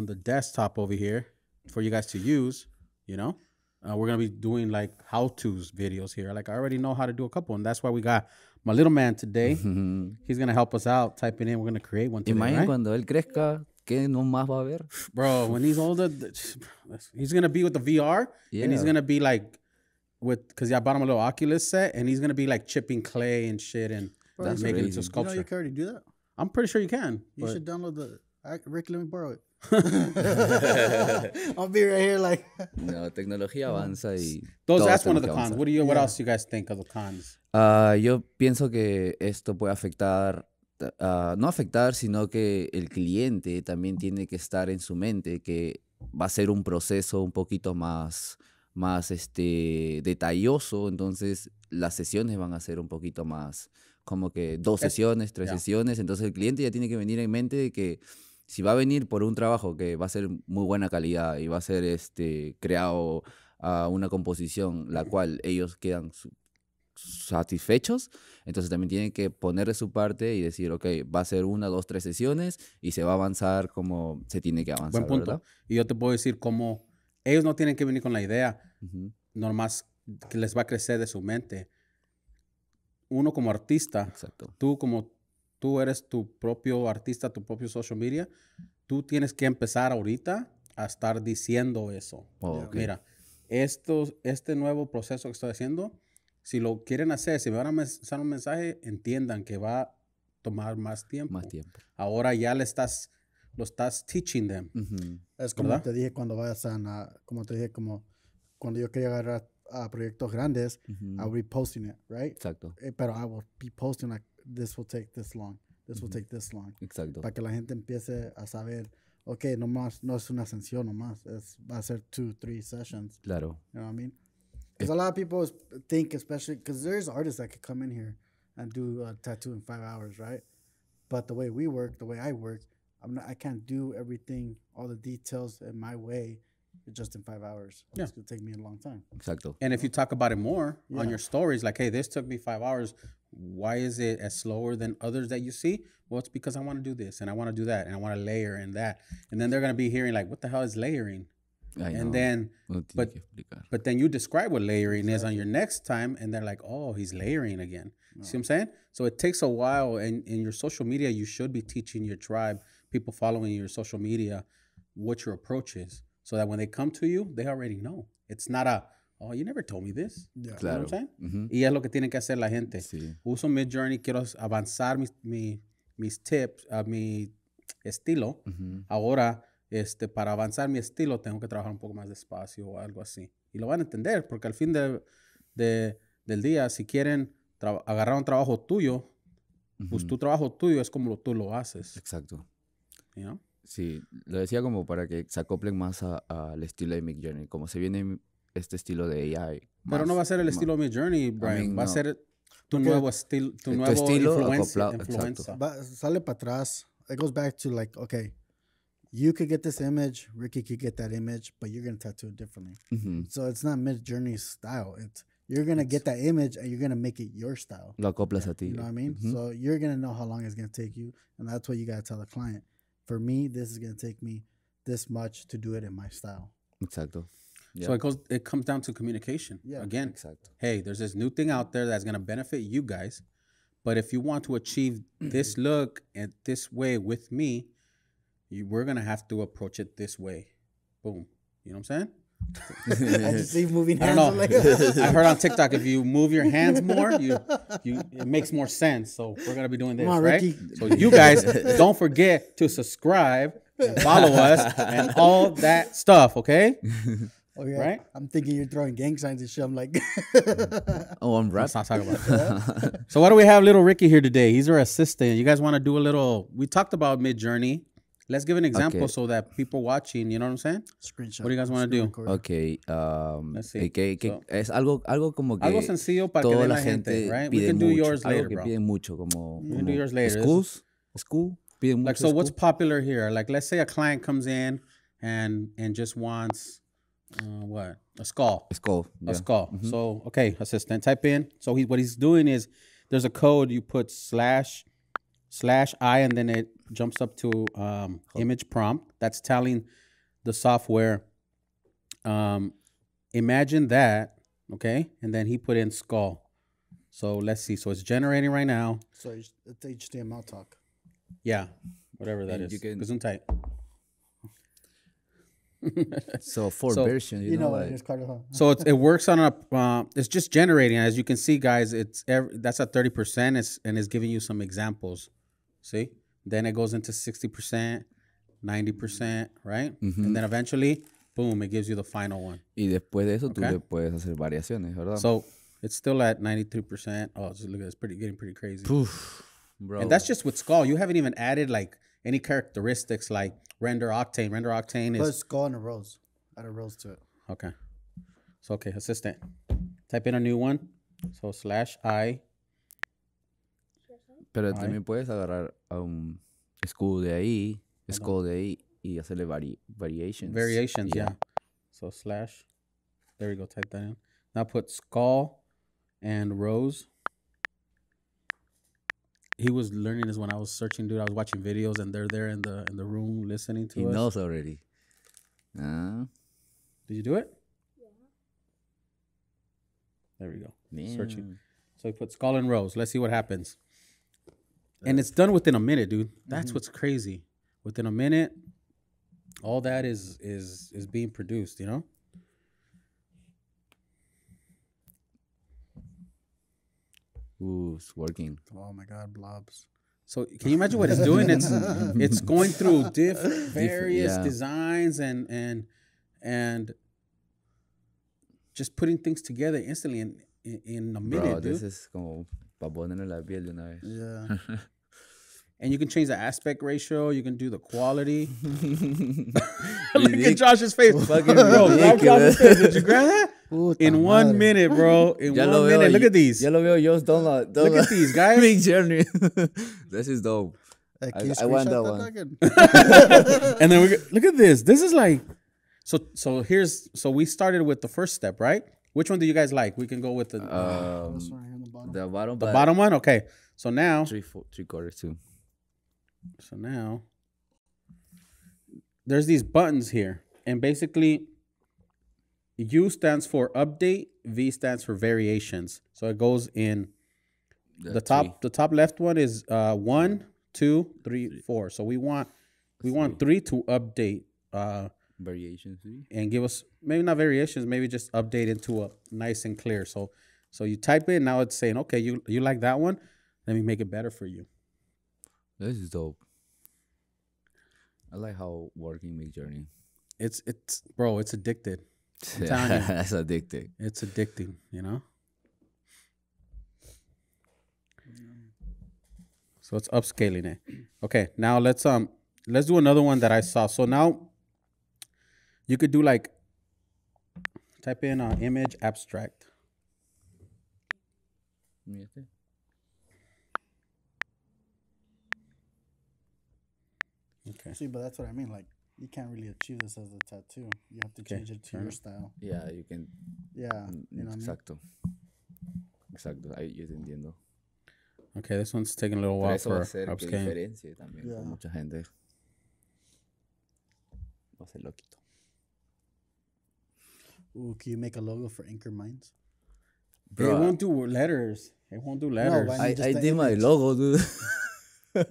the desktop over here for you guys to use, you know? We're going to be doing like how-tos videos here. Like, I already know how to do a couple. And that's why we got my little man today. He's going to help us out typing in. We're going to create one today, Imagina right? cuando él crezca, ¿qué no más va a haber? Bro, when he's older, he's going to be with the VR. And he's going to be like, because I bought him a little Oculus set. And he's going to be like chipping clay and shit and That's making it crazy. into You know sculpture. you can already do that. I'm pretty sure you can. You but- should download the Rick. Let me borrow it. I'll be right here like. La tecnología avanza y That's todos one of the tenemos que cons. avanzar. What else do you guys think of the cons? Yo pienso que esto puede afectar, no afectar, sino que el cliente también tiene que estar en su mente que va a ser un proceso un poquito más detalloso, entonces las sesiones van a ser un poquito más como que 2 sesiones, 3 sesiones, entonces el cliente ya tiene que venir en mente de que si va a venir por un trabajo que va a ser muy buena calidad y va a ser creado una composición la cual ellos quedan satisfechos, entonces también tienen que poner de su parte y decir, ok, va a ser 1, 2, 3 sesiones y se va a avanzar como se tiene que avanzar, Buen punto. ¿verdad? Y yo te puedo decir cómo ellos no tienen que venir con la idea, Ujú. nomás que les va a crecer de su mente. Uno como artista, Exacto. tú eres tu propio artista, tu propio social media, tú tienes que empezar ahorita a estar diciendo eso. Oh, ok. Mira, este nuevo proceso que estoy haciendo, si lo quieren hacer, si me van a mandar un mensaje, entiendan que va a tomar más tiempo. Más tiempo. Ahora ya lo estás teaching them. Ujú. Es como ¿Verdad? te dije cuando como te dije, como cuando yo quería agarrar a proyectos grandes, Ujú. I'll be posting it, right? Exacto. Pero I will be posting like, this will take this long, this will take this long. Exacto. Para que la gente empiece a saber, ok, no es una sesión nomás, va a ser 2, 3 sessions. Claro. You know what I mean? Because a lot of people think, especially, because there's artists that could come in here and do a tattoo in 5 hours, right? But the way we work, the way I work, I can't do everything, all the details in my way, just in 5 hours. Yeah. It's gonna take me a long time. Exacto. And if you talk about it more on Yeah. your stories, like, hey, this took me 5 hours. Why is it as slower than others that you see? Well, it's because I want to do this and I want to do that and I want to layer and that. And then they're going to be hearing like, what the hell is layering? Ay, And no, then, no tiene but- que explicar. but then you describe what layering is on your next time and they're like, oh, he's layering again. See what I'm saying? So it takes a while. And in your social media, you should be teaching your tribe, people following your social media, what your approach is. So that when they come to you, they already know. It's not oh, you never told me this. Yeah. You know what Claro. I'm saying? Ujú. Y es lo que tienen que hacer la gente. Sí. Uso Midjourney, quiero avanzar mis tips, mi estilo. Ujú. Ahora, para avanzar mi estilo, tengo que trabajar un poco más despacio o algo así. y lo van a entender, porque al fin del día, si quieren agarrar un trabajo tuyo, pues tu trabajo tuyo es como tú lo haces. Exacto. You know? Sí, lo decía como para que se acoplen más al estilo de Midjourney. Como se viene este estilo de AI. Pero no va a ser el estilo Midjourney, Brian. Va a ser tu nuevo estilo, tu nuevo estilo influencia. acoplado, exacto. Sale para atrás. It goes back to like, okay, you could get this image, Ricky could get that image, but you're going to tattoo it differently. So it's not Midjourney's style. You're going to get that image and you're going to make it your style. Lo acoplas a ti. You know what I mean? So you're going to know how long it's going to take you. And that's what you got to tell the client. For me, this is going to take me this much to do it in my style. Exacto. So it comes down to communication. Yeah, Again, exacto. Hey, there's this new thing out there that's going to benefit you guys. But if you want to achieve this look and this way with me, we're going to have to approach it this way. Boom. You know what I'm saying? I just see moving I hands. don't know. Like, I heard on TikTok, if you move your hands more, it makes more sense. So we're going to be doing this, Come on, right? Ricky. So you guys, don't forget to subscribe and follow us and all that stuff, okay? okay, Right? I'm thinking you're throwing gang signs and shit. I'm like, Oh, I'm rap. Let's not talk about that. So what do we have little Ricky here today? He's our assistant. You guys want to do a little, we talked about Midjourney. Let's give an example Okay. so that people watching, you know what I'm saying? screenshot. What do you guys want to do? Ok. Let's see. So- es algo como que Algo sencillo para que toda vea la la gente, gente right? We pide can do mucho. yours Algo later, que bro. piden mucho, como, We can do yours later. School. Piden mucho. Like, so what's school. popular here? Like, let's say a client comes in and just wants, what? A skull. School. A skull. So, okay, assistant, type in. So what he's doing is there's a code, you put /I, and then it jumps up to image prompt. That's telling the software, imagine that, okay? And then he put in skull. So let's see. So it's generating right now. So it's HTML talk. Yeah, whatever that And is. you can- Gesundheit. So four So- versions, You know what like, it is, Carlos? Huh? So it works on it's just generating. As you can see, guys, that's at 30%, and it's giving you some examples. See? Then it goes into 60%, 90%, right? And then eventually, boom, it gives you the final one. Y después de eso tú Okay. le puedes hacer variaciones, ¿verdad? So it's still at 93%. Oh, just look at this, getting pretty crazy. Poof, bro. And that's just with Skull. You haven't even added like any characteristics like render octane. Render octane Put is skull and a rose. Add a rose to it. okay. So okay, assistant. Type in a new one. So /I. Pero también puedes agarrar a un school de ahí, y hacerle variations. Variations, yeah. So / there we go, type that in. Now put skull and rose. He was learning this when I was searching, dude. I was watching videos and they're there in the room listening to He us. knows already. Ah, Did you do it? Yeah. There we go. damn. Searching. So he put skull and rose. Let's see what happens. And it's done within a minute, dude. That's what's crazy. Within a minute, all that is being produced, you know? Ooh, it's working. Oh my God, blobs. So can you imagine what it's doing? It's going through various yeah. designs and just putting things together instantly in a minute, Bro, dude. this is como para ponerle la piel de una vez. Yeah. And you can change the aspect ratio. You can do the quality. Look at Josh's face. Fucking Bro, grab ridiculous. Josh's face. Did you grab that? Puta In 1 madre. minute, bro. In Ya 1 lo veo. minute. Look at these. Ya lo veo yo. Look at these, guys. Big journey. This is dope. Can you I want that screenshot one. again? And then look at this. This is like so we started with the first step, right? Which one do you guys like? We can go with the This one right here on the bottom. The bottom. the bottom one. Okay. So now, Three quarters too. so now there's these buttons here, and basically U stands for update, V stands for variations. So it goes in the top left one is 1, 2, 3, 4. So we want 3 to update Variations. See? and give us maybe not variations, maybe just update into a nice and clear. So you type it, now it's saying, okay, you like that one? Let me make it better for you. This is dope. I like how working Midjourney. It's bro, it's addicted. I'm telling you. That's addicting. It's addicting, you know? So it's upscaling it. Okay, now let's do another one that I saw. So now you could do like type in image abstract. Okay. See, but that's what I mean. Like, you can't really achieve this as a tattoo. You have to change it to turn your it. style. Yeah, you can. Yeah, you know what I mean? Exacto. Exacto, ahí yo te entiendo. Okay, this one's taking a little Pero while eso va a for hacer que upscaling. diferencie también Yeah. con mucha gente. Va a ser loquito. Ooh, can you make a logo for Anchor Minds? It won't do letters. It won't do letters. why- I just the did my image. logo, dude.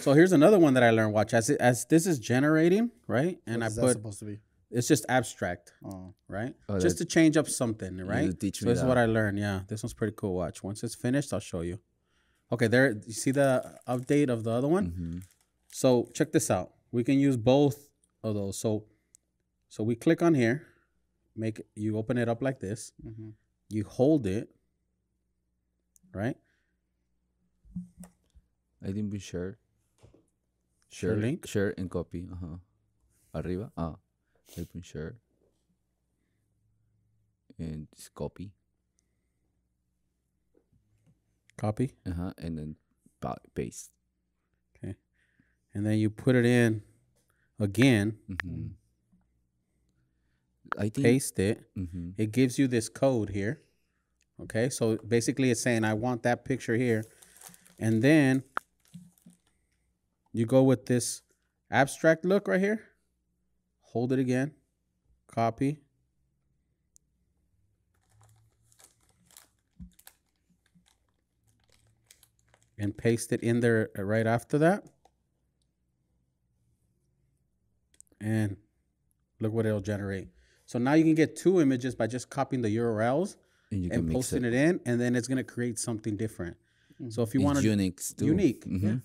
So here's another one that I learned. Watch as this is generating, right? And What is I that put supposed to be? it's just abstract, Oh, right? Oh, Just to change up something, right? teach So me this is what that. I learned. Yeah, this one's pretty cool. Watch. Once it's finished, I'll show you. Okay, there. You see the update of the other one? Mhm. So check this out. We can use both of those. So we click on here. You open it up like this. mm-hmm. You hold it, right? I didn't be share. Share link? Share and copy. Arriba. Type in share. And just copy. Copy. And then paste. Okay. And then you put it in again. Mhm. I think. Paste it. Mhm. It gives you this code here. Okay, so basically it's saying I want that picture here. And then you go with this abstract look right here. Hold it again. Copy. And paste it in there right after that. And look what it'll generate. So now you can get two images by just copying the URLs And you can and mix posting it. it in, and then it's gonna create something different. So if you want It's to unique too. unique, Mhm. yeah.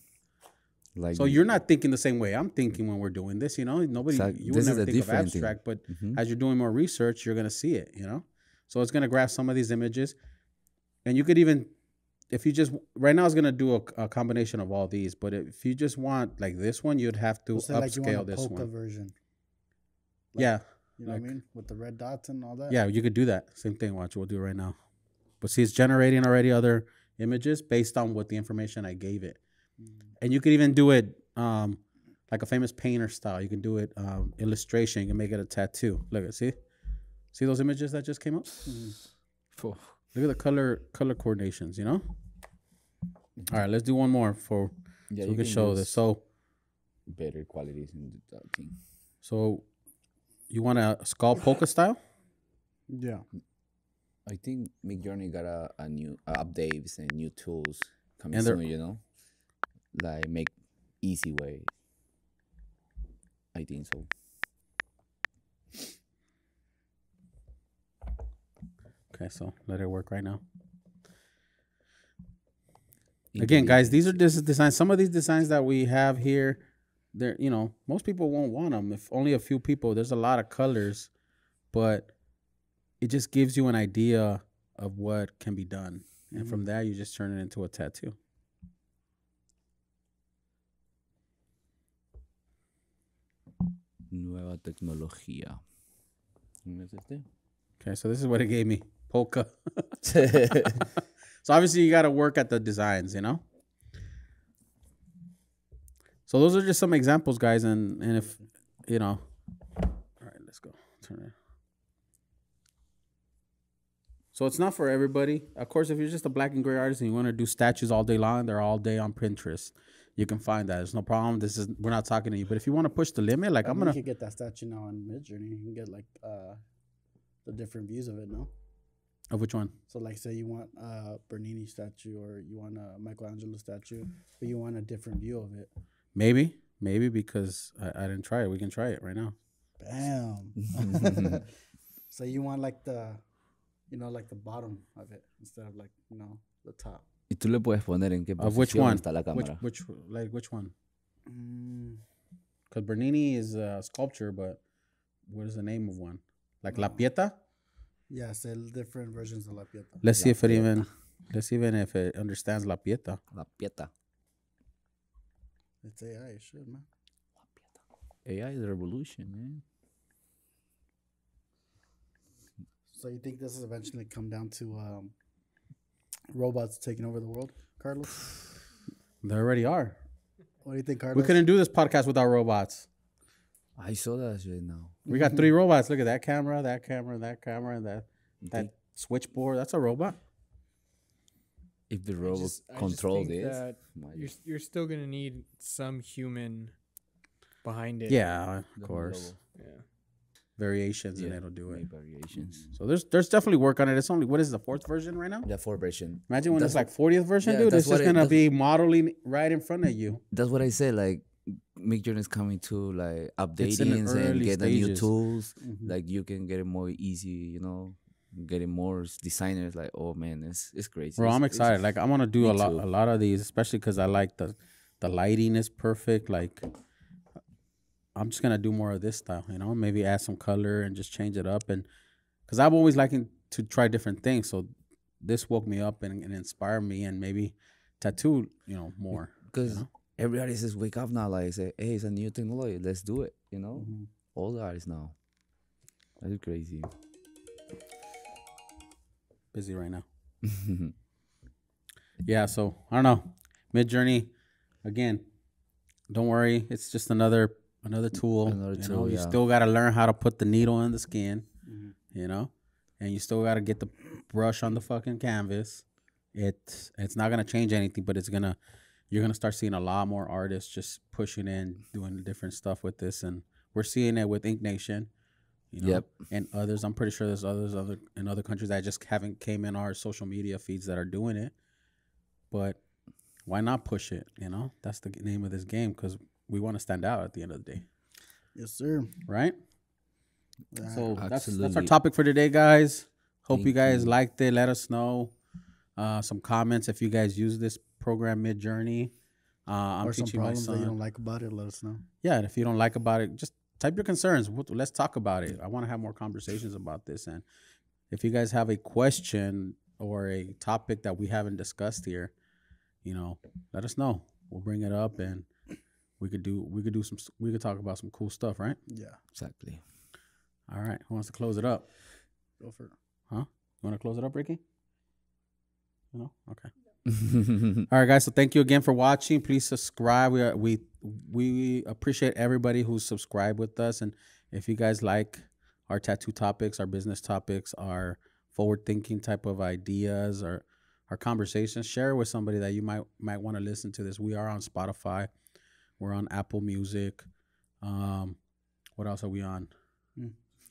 Like So you're not thinking the same way I'm thinking when we're doing this, you know. Nobody, Exact- you this would is never a think of different thing. abstract, but Mhm. as you're doing more research, you're gonna see it, you know. So it's gonna grab some of these images, and you could even, if you just right now, it's gonna do a combination of all these. But if you just want like this one, you'd have to So say like you want upscale a this polka one. version. Like, Yeah, You know like- what I mean? With the red dots and all that. yeah, you could do that. Same thing. Watch, we'll do it right now. But see, it's generating already other images based on what the information I gave it. And you could even do it like a famous painter style. You can do it illustration. You can make it a tattoo. Look at see those images that just came up. Phew. Look at the color coordinations. You know. All right, let's do one more so Yeah, we you can show this. use So better qualities in that thing. you want a skull polka style? Yeah. I think Midjourney got a new updates and new tools coming And they're- soon. You know, like make easy way. I think so. Okay, so let it work right now. Again, guys, these are just designs. Some of these designs that we have here, they're, you know, most people won't want them. If only a few people, there's a lot of colors, but it just gives you an idea of what can be done. And from that, you just turn it into a tattoo. Nueva tecnología. ¿No es este? Okay, so this is what it gave me. Polka. So obviously you got to work at the designs, you know? So those are just some examples, guys. And if, you know, all right, let's go. Turn it. So it's not for everybody. Of course, if you're just a black and gray artist and you want to do statues all day long, they're all day on Pinterest. You can find that. There's no problem. We're not talking to you. But if you want to push the limit, like I I'm mean, going you to, could get that statue now on Midjourney. You can get like the different views of it, no? of which one? So like say you want a Bernini statue or you want a Michelangelo statue, but you want a different view of it. Maybe because I didn't try it. We can try it right now. Bam. So you want like the, you know, like the bottom of it instead of like, you know, the top. Y tú le puedes poner en qué Of which posición one? está la cámara. Which one? Mm, Because Bernini is a sculpture, but what is the name of one? Like La Pieta? Yeah, sell different versions of La Pieta. Let's see if it understands La Pieta. La pieta. It's AI, it should, man. AI is the revolution, man. So you think this is eventually come down to robots taking over the world, Carlos? They already are. What do you think, Carlos? We couldn't do this podcast without robots. I saw that shit now. We got 3 robots. Look at that camera, that camera, that camera, and that think- switchboard. That's a robot. If the robot I just control think this, that my- you're still gonna need some human behind it. Yeah, of the course. Yeah. Variations and Yeah, it'll do it. make variations. So there's definitely work on it. It's only, what is the 4th version right now? The 4 version. Imagine when That's it's like 40th version, yeah, dude. that's It's just what it- gonna that's- be modeling right in front of you. That's what I said. Like, Midjourney is coming to like updating and early get the new stages. tools. Mhm. Like, you can get it more easy. You know, getting more designers. Like, oh man, it's crazy. Bro, It's- I'm it's- excited. Like I want to do Me a too. lot of these, especially because I like the lighting is perfect. Like I'm just gonna do more of this style. You know, maybe add some color and just change it up. And because I've always liking to try different things, so this woke me up and inspired me, and maybe tattoo, more. because you know? every artist is wake up now. Like, say, hey, it's a new technology. Let's do it. You know, Mm-hmm. all the artists now. That's crazy. Busy right now. Yeah, so I don't know. Midjourney, again, don't worry. It's just another tool. Another you tool, You yeah. still got to learn how to put the needle in the skin, and you still got to get the brush on the fucking canvas. It's not gonna change anything, but you're gonna start seeing a lot more artists just pushing in, doing different stuff with this, and we're seeing it with Ink Nation. Yep. And others. I'm pretty sure there's others in other countries that just haven't came in our social media feeds that are doing it. But why not push it? That's the name of this game, because we want to stand out at the end of the day, Yes, sir. right? Yeah. So that's our Absolutely. topic for today, guys. Hope you Thank guys you. liked it. Let us know some comments if you guys use this program Midjourney. I'm or some teaching my problems that you son. don't like about it, let us know. Yeah, and if you don't like about it, just type your concerns. Let's talk about it. I want to have more conversations about this. And if you guys have a question or a topic that we haven't discussed here, let us know. We'll bring it up, and we could talk about some cool stuff, right? Yeah, Exactly. All right. Who wants to close it up? go for it. You want to close it up, Ricky? No? Okay. All right, guys. So thank you again for watching. Please subscribe. We appreciate everybody who's subscribed with us. And if you guys like our tattoo topics, our business topics, our forward-thinking type of ideas, or our conversations, share it with somebody that you might want to listen to this. We are on Spotify. We're on Apple Music. What else are we on?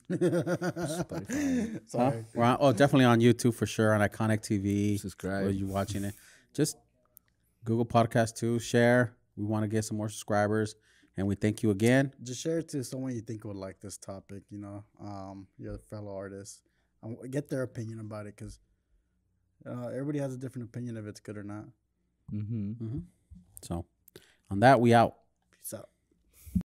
Spotify. Sorry. We're on, definitely on YouTube for sure, on Iconic TV. Subscribe. Where you watching it? Just Google Podcast too. Share. We want to get some more subscribers, and we thank you again. Just share it to someone you think would like this topic, your fellow artists. Get their opinion about it, because everybody has a different opinion if it's good or not. Mm-hmm. So, on that, we out. Peace out.